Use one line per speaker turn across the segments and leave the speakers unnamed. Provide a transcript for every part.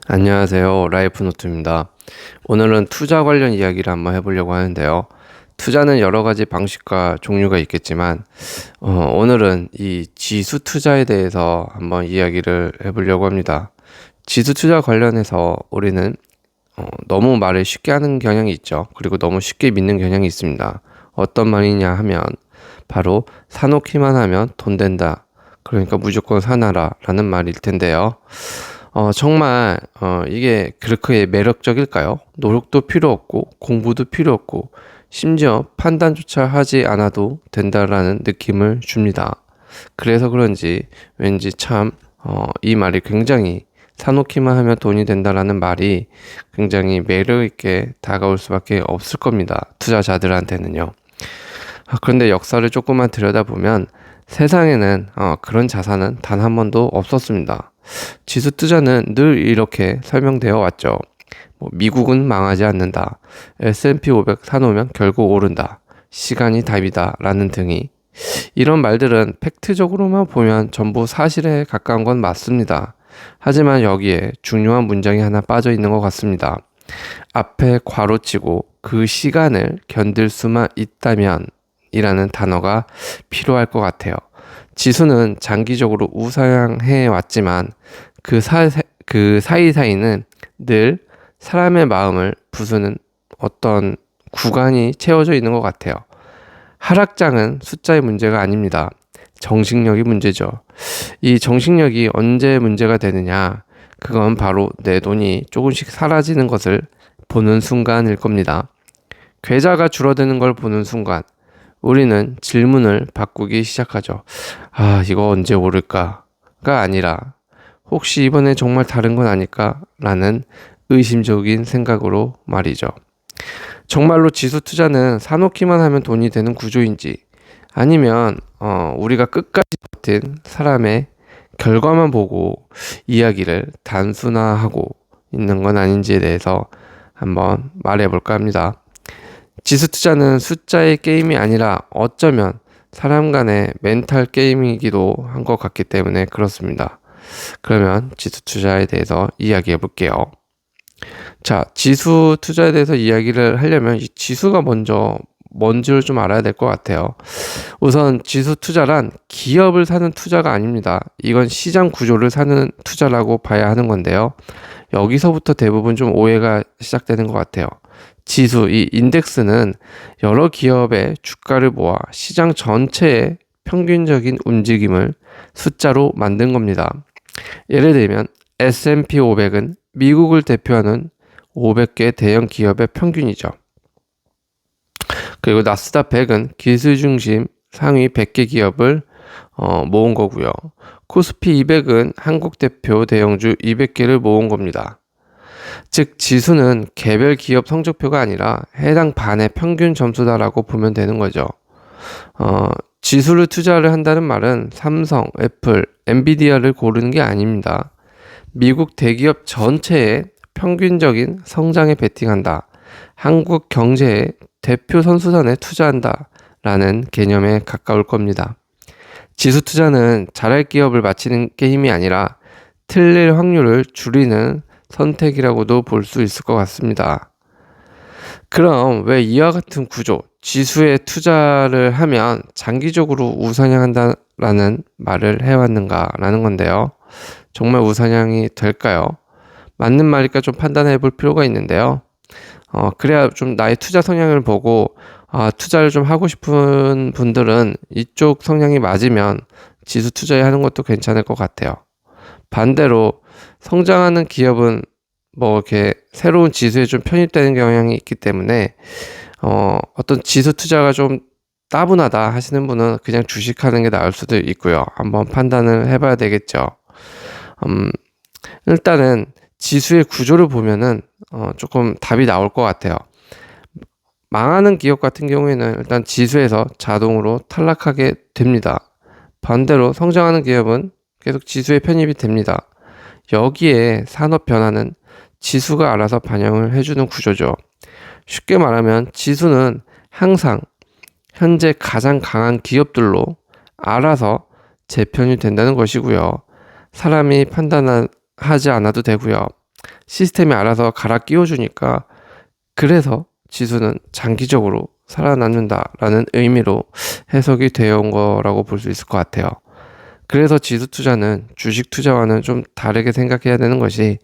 안녕하세요. 라이프노트입니다. 오늘은 투자 관련 이야기를 한번 해보려고 하는데요. 투자는 여러 가지 방식과 종류가 있겠지만, 오늘은 이 지수 투자에 대해서 한번 이야기를 해보려고 합니다. 지수 투자 관련해서 우리는 너무 말을 쉽게 하는 경향이 있죠. 그리고 너무 쉽게 믿는 경향이 있습니다. 어떤 말이냐 하면, 바로 사놓기만 하면 돈 된다. 그러니까 무조건 사놔라 라는 말일 텐데요. 정말, 이게 그렇게 매력적일까요? 노력도 필요 없고, 공부도 필요 없고, 심지어 판단조차 하지 않아도 된다라는 느낌을 줍니다. 그래서 그런지 왠지 참, 이 말이 굉장히 사놓기만 하면 돈이 된다라는 말이 굉장히 매력있게 다가올 수밖에 없을 겁니다. 투자자들한테는요. 그런데 역사를 조금만 들여다보면 세상에는 그런 자산은 단 한 번도 없었습니다. 지수 투자는 늘 이렇게 설명되어 왔죠. 미국은 망하지 않는다. S&P 500 사놓으면 결국 오른다. 시간이 답이다. 라는 등이 이런 말들은 팩트적으로만 보면 전부 사실에 가까운 건 맞습니다. 하지만 여기에 중요한 문장이 하나 빠져 있는 것 같습니다. 앞에 괄호치고 그 시간을 견딜 수만 있다면 이라는 단어가 필요할 것 같아요. 지수는 장기적으로 우상향해 왔지만 그 사이사이는 늘 사람의 마음을 부수는 어떤 구간이 채워져 있는 것 같아요. 하락장은 숫자의 문제가 아닙니다. 정신력이 문제죠. 이 정신력이 언제 문제가 되느냐? 그건 바로 내 돈이 조금씩 사라지는 것을 보는 순간일 겁니다. 계좌가 줄어드는 걸 보는 순간 우리는 질문을 바꾸기 시작하죠. 이거 언제 오를까가 아니라 혹시 이번에 정말 다른 건 아닐까? 라는 의심적인 생각으로 말이죠. 정말로 지수 투자는 사놓기만 하면 돈이 되는 구조인지 아니면 우리가 끝까지 버틴 사람의 결과만 보고 이야기를 단순화하고 있는 건 아닌지에 대해서 한번 말해볼까 합니다. 지수 투자는 숫자의 게임이 아니라 어쩌면 사람 간의 멘탈 게임이기도 한 것 같기 때문에 그렇습니다. 그러면 지수 투자에 대해서 이야기해 볼게요. 자, 지수 투자에 대해서 이야기를 하려면 이 지수가 뭔지를 좀 알아야 될 것 같아요. 우선 지수 투자란 기업을 사는 투자가 아닙니다. 이건 시장 구조를 사는 투자라고 봐야 하는 건데요. 여기서부터 대부분 좀 오해가 시작되는 것 같아요. 지수, 이 인덱스는 여러 기업의 주가를 모아 시장 전체의 평균적인 움직임을 숫자로 만든 겁니다. 예를 들면 S&P 500은 미국을 대표하는 500개 대형 기업의 평균이죠. 그리고 나스닥 100은 기술 중심 상위 100개 기업을 모은 거고요. 코스피 200은 한국 대표 대형주 200개를 모은 겁니다. 즉 지수는 개별 기업 성적표가 아니라 해당 반의 평균 점수다라고 보면 되는 거죠. 지수를 투자를 한다는 말은 삼성, 애플, 엔비디아를 고르는 게 아닙니다. 미국 대기업 전체의 평균적인 성장에 베팅한다. 한국 경제의 대표 선수단에 투자한다. 라는 개념에 가까울 겁니다. 지수 투자는 잘할 기업을 맞히는 게임이 아니라 틀릴 확률을 줄이는 선택이라고도 볼 수 있을 것 같습니다. 그럼 왜 이와 같은 구조, 지수에 투자를 하면 장기적으로 우상향한다라는 말을 해왔는가라는 건데요. 정말 우상향이 될까요? 맞는 말일까 좀 판단해 볼 필요가 있는데요. 그래야 좀 나의 투자 성향을 보고 투자를 좀 하고 싶은 분들은 이쪽 성향이 맞으면 지수 투자에 하는 것도 괜찮을 것 같아요. 반대로 성장하는 기업은 이렇게 새로운 지수에 좀 편입되는 경향이 있기 때문에 어떤 지수 투자가 좀 따분하다 하시는 분은 그냥 주식하는 게 나을 수도 있고요. 한번 판단을 해봐야 되겠죠. 일단은 지수의 구조를 보면은 조금 답이 나올 것 같아요. 망하는 기업 같은 경우에는 일단 지수에서 자동으로 탈락하게 됩니다. 반대로 성장하는 기업은 계속 지수에 편입이 됩니다. 여기에 산업 변화는 지수가 알아서 반영을 해주는 구조죠. 쉽게 말하면 지수는 항상 현재 가장 강한 기업들로 알아서 재편이 된다는 것이고요. 사람이 판단하지 않아도 되고요. 시스템이 알아서 갈아 끼워주니까 그래서 지수는 장기적으로 살아남는다라는 의미로 해석이 되어 온 거라고 볼 수 있을 것 같아요. 그래서 지수 투자는 주식 투자와는 좀 다르게 생각해야 되는 것이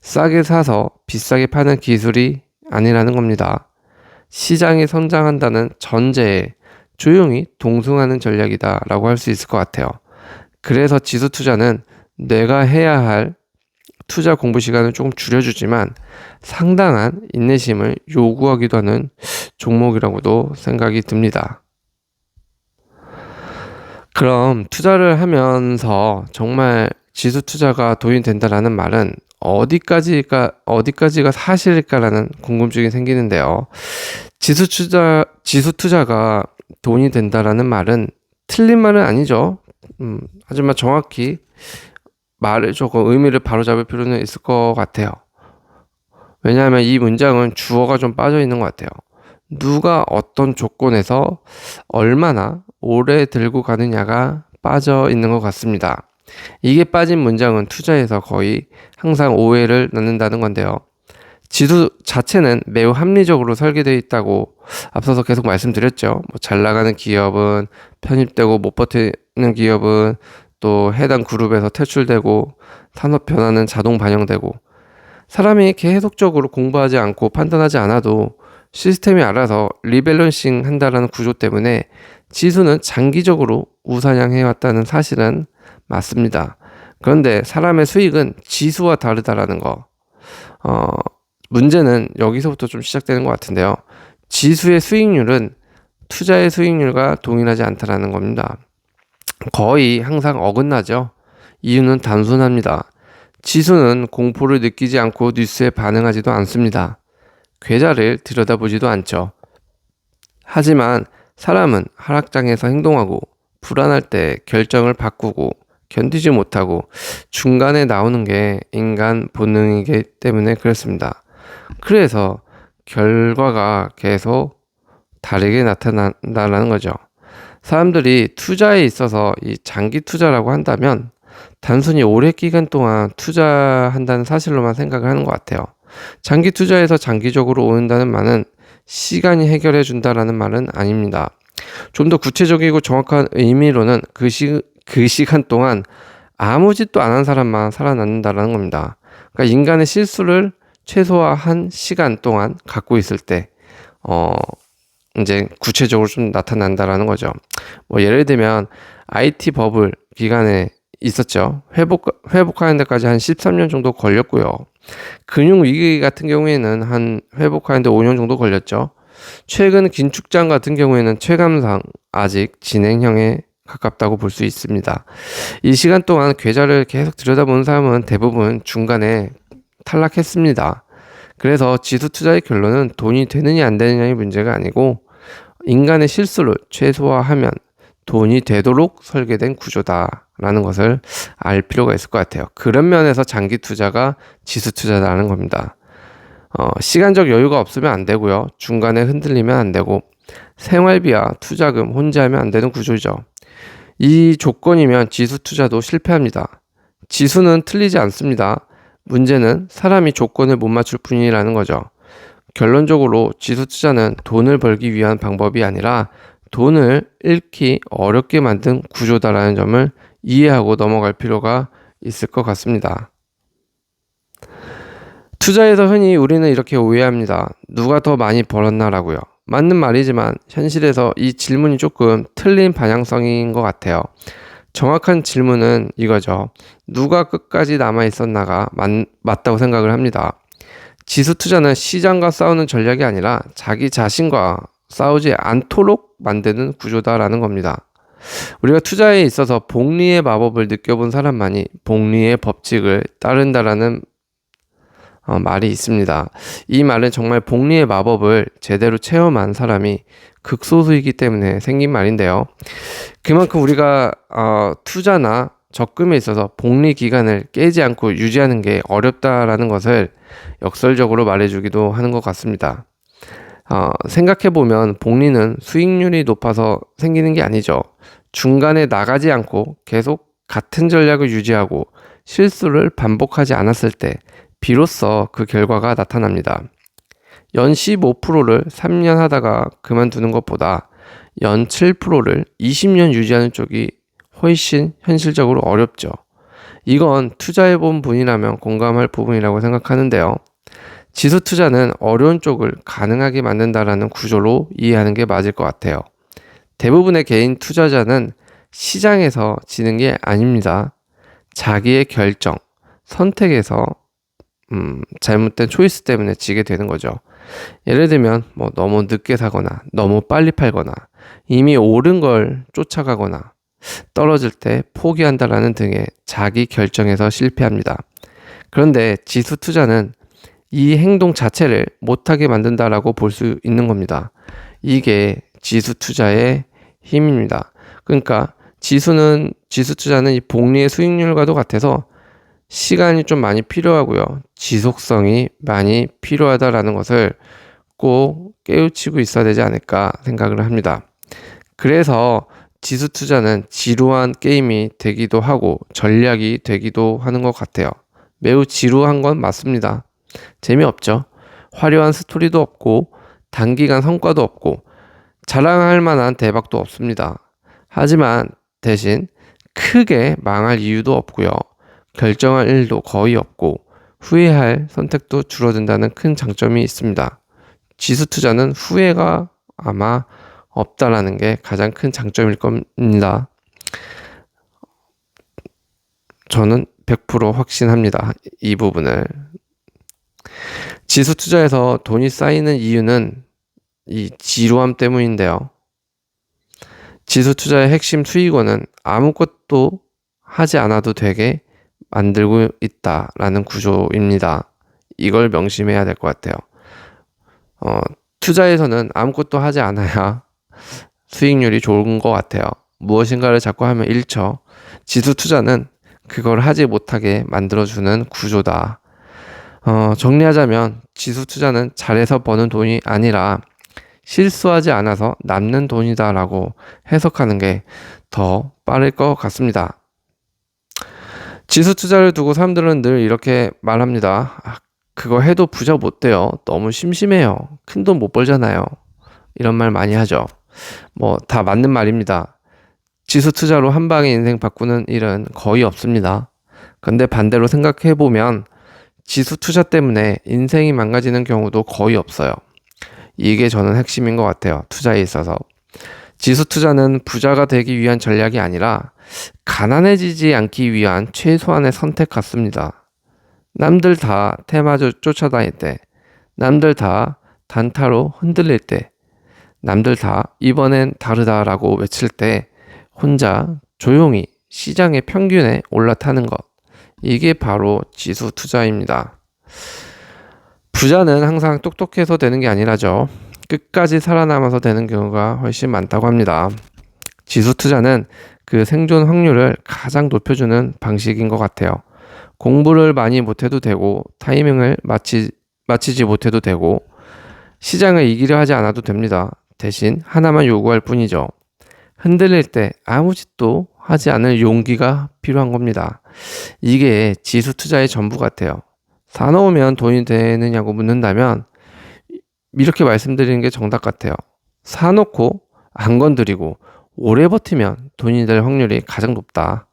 싸게 사서 비싸게 파는 기술이 아니라는 겁니다. 시장이 성장한다는 전제에 조용히 동승하는 전략이다라고 할 수 있을 것 같아요. 그래서 지수 투자는 내가 해야 할 투자 공부 시간을 조금 줄여주지만 상당한 인내심을 요구하기도 하는 종목이라고도 생각이 듭니다. 그럼 투자를 하면서 정말 지수 투자가 돈이 된다라는 말은 어디까지가 사실일까라는 궁금증이 생기는데요. 지수 투자가 돈이 된다라는 말은 틀린 말은 아니죠. 하지만 정확히 말을 조금 의미를 바로잡을 필요는 있을 것 같아요. 왜냐하면 이 문장은 주어가 좀 빠져 있는 것 같아요. 누가 어떤 조건에서 얼마나 오래 들고 가느냐가 빠져 있는 것 같습니다. 이게 빠진 문장은 투자에서 거의 항상 오해를 낳는다는 건데요. 지수 자체는 매우 합리적으로 설계되어 있다고 앞서서 계속 말씀드렸죠. 잘 나가는 기업은 편입되고 못 버티는 기업은 또 해당 그룹에서 퇴출되고 산업 변화는 자동 반영되고 사람이 계속적으로 공부하지 않고 판단하지 않아도 시스템이 알아서 리밸런싱 한다라는 구조 때문에 지수는 장기적으로 우상향해왔다는 사실은 맞습니다. 그런데 사람의 수익은 지수와 다르다라는 거. 문제는 여기서부터 좀 시작되는 것 같은데요. 지수의 수익률은 투자의 수익률과 동일하지 않다라는 겁니다. 거의 항상 어긋나죠. 이유는 단순합니다. 지수는 공포를 느끼지 않고 뉴스에 반응하지도 않습니다. 계좌를 들여다보지도 않죠. 하지만 사람은 하락장에서 행동하고 불안할 때 결정을 바꾸고 견디지 못하고 중간에 나오는 게 인간 본능이기 때문에 그렇습니다. 그래서 결과가 계속 다르게 나타난다는 거죠. 사람들이 투자에 있어서 이 장기 투자라고 한다면 단순히 오랜 기간 동안 투자한다는 사실로만 생각을 하는 것 같아요. 장기 투자에서 장기적으로 오른다는 말은 시간이 해결해 준다라는 말은 아닙니다. 좀 더 구체적이고 정확한 의미로는 그 시간 동안 아무 짓도 안 한 사람만 살아남는다라는 겁니다. 그러니까 인간의 실수를 최소화한 시간 동안 갖고 있을 때, 이제 구체적으로 좀 나타난다라는 거죠. 예를 들면 IT 버블 기간에 있었죠. 회복하는 데까지 한 13년 정도 걸렸고요. 금융위기 같은 경우에는 한 회복하는 데 5년 정도 걸렸죠. 최근 긴축장 같은 경우에는 체감상 아직 진행형에 가깝다고 볼 수 있습니다. 이 시간 동안 계좌를 계속 들여다보는 사람은 대부분 중간에 탈락했습니다. 그래서 지수 투자의 결론은 돈이 되느냐 안 되느냐의 문제가 아니고 인간의 실수를 최소화하면 돈이 되도록 설계된 구조다라는 것을 알 필요가 있을 것 같아요. 그런 면에서 장기 투자가 지수 투자다라는 겁니다. 시간적 여유가 없으면 안 되고요. 중간에 흔들리면 안 되고 생활비와 투자금 혼재하면 안 되는 구조죠. 이 조건이면 지수 투자도 실패합니다. 지수는 틀리지 않습니다. 문제는 사람이 조건을 못 맞출 뿐이라는 거죠. 결론적으로 지수 투자는 돈을 벌기 위한 방법이 아니라 돈을 잃기 어렵게 만든 구조다라는 점을 이해하고 넘어갈 필요가 있을 것 같습니다. 투자에서 흔히 우리는 이렇게 오해합니다. 누가 더 많이 벌었나라고요. 맞는 말이지만 현실에서 이 질문이 조금 틀린 방향성인 것 같아요. 정확한 질문은 이거죠. 누가 끝까지 남아있었나가 맞다고 생각을 합니다. 지수 투자는 시장과 싸우는 전략이 아니라 자기 자신과 싸우지 않도록 만드는 구조다라는 겁니다. 우리가 투자에 있어서 복리의 마법을 느껴본 사람만이 복리의 법칙을 따른다라는 말이 있습니다. 이 말은 정말 복리의 마법을 제대로 체험한 사람이 극소수이기 때문에 생긴 말인데요. 그만큼 우리가 투자나 적금에 있어서 복리 기간을 깨지 않고 유지하는 게 어렵다라는 것을 역설적으로 말해주기도 하는 것 같습니다. 생각해보면 복리는 수익률이 높아서 생기는 게 아니죠. 중간에 나가지 않고 계속 같은 전략을 유지하고 실수를 반복하지 않았을 때 비로소 그 결과가 나타납니다. 연 15%를 3년 하다가 그만두는 것보다 연 7%를 20년 유지하는 쪽이 훨씬 현실적으로 어렵죠. 이건 투자해본 분이라면 공감할 부분이라고 생각하는데요. 지수 투자는 어려운 쪽을 가능하게 만든다라는 구조로 이해하는 게 맞을 것 같아요. 대부분의 개인 투자자는 시장에서 지는 게 아닙니다. 자기의 결정, 선택에서 잘못된 초이스 때문에 지게 되는 거죠. 예를 들면 너무 늦게 사거나 너무 빨리 팔거나 이미 오른 걸 쫓아가거나 떨어질 때 포기한다라는 등의 자기 결정에서 실패합니다. 그런데 지수 투자는 이 행동 자체를 못하게 만든다라고 볼 수 있는 겁니다. 이게 지수 투자의 힘입니다. 그러니까 지수 투자는 이 복리의 수익률과도 같아서 시간이 좀 많이 필요하고요. 지속성이 많이 필요하다라는 것을 꼭 깨우치고 있어야 되지 않을까 생각을 합니다. 그래서 지수 투자는 지루한 게임이 되기도 하고 전략이 되기도 하는 것 같아요. 매우 지루한 건 맞습니다. 재미없죠. 화려한 스토리도 없고 단기간 성과도 없고 자랑할 만한 대박도 없습니다. 하지만 대신 크게 망할 이유도 없고요. 결정할 일도 거의 없고 후회할 선택도 줄어든다는 큰 장점이 있습니다. 지수 투자는 후회가 아마 없다라는 게 가장 큰 장점일 겁니다. 저는 100% 확신합니다. 이 부분을. 지수 투자에서 돈이 쌓이는 이유는 이 지루함 때문인데요. 지수 투자의 핵심 수익원은 아무것도 하지 않아도 되게 만들고 있다라는 구조입니다. 이걸 명심해야 될 것 같아요. 투자에서는 아무것도 하지 않아야 수익률이 좋은 것 같아요. 무엇인가를 자꾸 하면 잃죠. 지수 투자는 그걸 하지 못하게 만들어주는 구조다. 정리하자면 지수 투자는 잘해서 버는 돈이 아니라 실수하지 않아서 남는 돈이다라고 해석하는 게 더 빠를 것 같습니다. 지수 투자를 두고 사람들은 늘 이렇게 말합니다. 그거 해도 부자 못 돼요. 너무 심심해요. 큰 돈 못 벌잖아요. 이런 말 많이 하죠. 다 맞는 말입니다. 지수 투자로 한 방에 인생 바꾸는 일은 거의 없습니다. 근데 반대로 생각해보면 지수 투자 때문에 인생이 망가지는 경우도 거의 없어요. 이게 저는 핵심인 것 같아요. 투자에 있어서. 지수 투자는 부자가 되기 위한 전략이 아니라 가난해지지 않기 위한 최소한의 선택 같습니다. 남들 다 테마 쫓아다닐 때, 남들 다 단타로 흔들릴 때, 남들 다 이번엔 다르다라고 외칠 때 혼자 조용히 시장의 평균에 올라타는 것. 이게 바로 지수 투자입니다. 부자는 항상 똑똑해서 되는 게 아니라죠. 끝까지 살아남아서 되는 경우가 훨씬 많다고 합니다. 지수 투자는 그 생존 확률을 가장 높여주는 방식인 것 같아요. 공부를 많이 못해도 되고 타이밍을 맞추지 못해도 되고 시장을 이기려 하지 않아도 됩니다. 대신 하나만 요구할 뿐이죠. 흔들릴 때 아무 짓도 하지 않을 용기가 필요한 겁니다. 이게 지수 투자의 전부 같아요. 사놓으면 돈이 되느냐고 묻는다면 이렇게 말씀드리는 게 정답 같아요. 사놓고 안 건드리고 오래 버티면 돈이 될 확률이 가장 높다.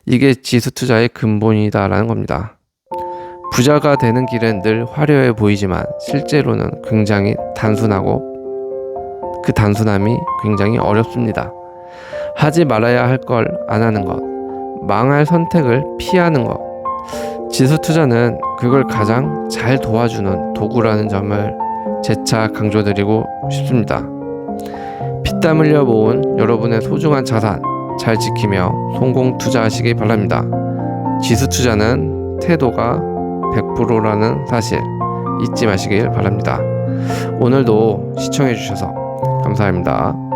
이게 지수 투자의 근본이다라는 겁니다. 부자가 되는 길은 늘 화려해 보이지만 실제로는 굉장히 단순하고 그 단순함이 굉장히 어렵습니다. 하지 말아야 할 걸 안 하는 것, 망할 선택을 피하는 것. 지수 투자는 그걸 가장 잘 도와주는 도구라는 점을 재차 강조드리고 싶습니다. 피땀 흘려 모은 여러분의 소중한 자산 잘 지키며 성공 투자하시기 바랍니다. 지수 투자는 태도가 100%라는 사실 잊지 마시길 바랍니다. 오늘도 시청해 주셔서 감사합니다.